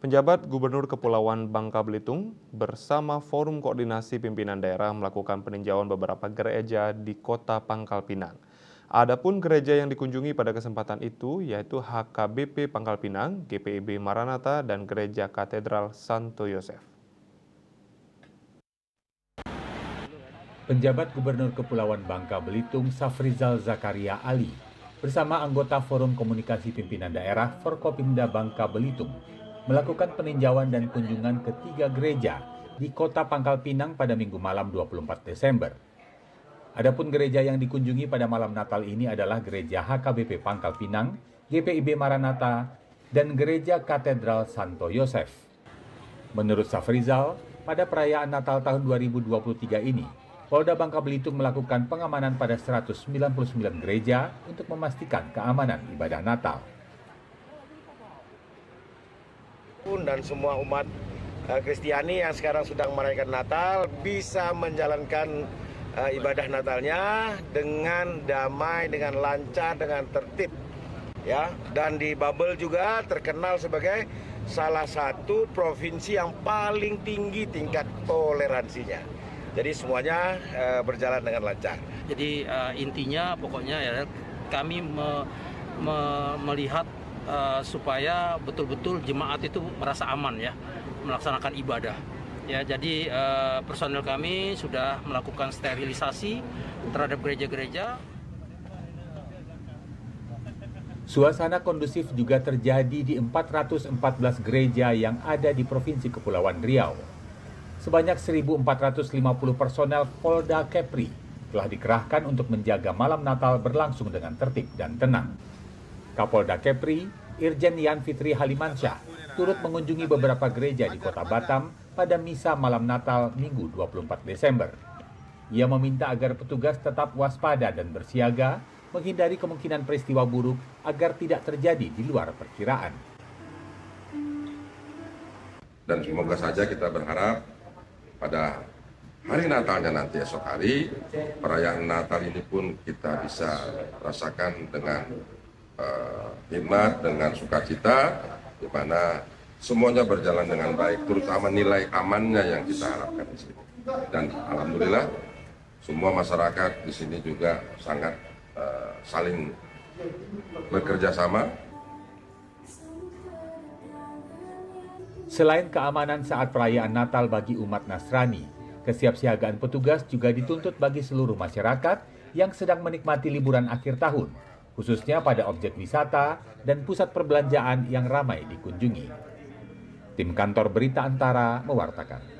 Penjabat Gubernur Kepulauan Bangka Belitung bersama Forum Koordinasi Pimpinan Daerah melakukan peninjauan beberapa gereja di Kota Pangkal Pinang. Adapun gereja yang dikunjungi pada kesempatan itu yaitu HKBP Pangkal Pinang, GPIB Maranatha, dan Gereja Katedral Santo Yosef. Penjabat Gubernur Kepulauan Bangka Belitung Safrizal Zakaria Ali bersama anggota Forum Komunikasi Pimpinan Daerah Forkopimda Bangka Belitung melakukan peninjauan dan kunjungan ke 3 gereja di Kota Pangkal Pinang pada Minggu malam 24 Desember. Adapun gereja yang dikunjungi pada malam Natal ini adalah Gereja HKBP Pangkal Pinang, GPIB Maranatha, dan Gereja Katedral Santo Yosef. Menurut Safrizal, pada perayaan Natal tahun 2023 ini, Polda Bangka Belitung melakukan pengamanan pada 199 gereja untuk memastikan keamanan ibadah Natal. Dan semua umat Kristiani yang sekarang sedang merayakan Natal bisa menjalankan ibadah Natalnya dengan damai, dengan lancar, dengan tertib, ya. Dan di Babel juga terkenal sebagai salah satu provinsi yang paling tinggi tingkat toleransinya. Jadi semuanya berjalan dengan lancar. Jadi intinya pokoknya ya kami melihat supaya betul-betul jemaat itu merasa aman ya melaksanakan ibadah. Ya, jadi personel kami sudah melakukan sterilisasi terhadap gereja-gereja. Suasana kondusif juga terjadi di 414 gereja yang ada di Provinsi Kepulauan Riau. Sebanyak 1.450 personel Polda Kepri telah dikerahkan untuk menjaga malam Natal berlangsung dengan tertib dan tenang. Kapolda Kepri, Irjen Yan Fitri Halimansyah, turut mengunjungi beberapa gereja di Kota Batam pada misa malam Natal Minggu 24 Desember. Ia meminta agar petugas tetap waspada dan bersiaga, menghindari kemungkinan peristiwa buruk agar tidak terjadi di luar perkiraan. Dan semoga saja kita berharap pada hari Natalnya nanti esok hari, perayaan Natal ini pun kita bisa rasakan dengan hikmat, dengan sukacita, di mana semuanya berjalan dengan baik, terutama nilai amannya yang kita harapkan di sini. Dan alhamdulillah, semua masyarakat di sini juga sangat saling bekerja sama. Selain keamanan saat perayaan Natal bagi umat Nasrani, kesiapsiagaan petugas juga dituntut bagi seluruh masyarakat yang sedang menikmati liburan akhir tahun, khususnya pada objek wisata dan pusat perbelanjaan yang ramai dikunjungi. Tim Kantor Berita Antara mewartakan.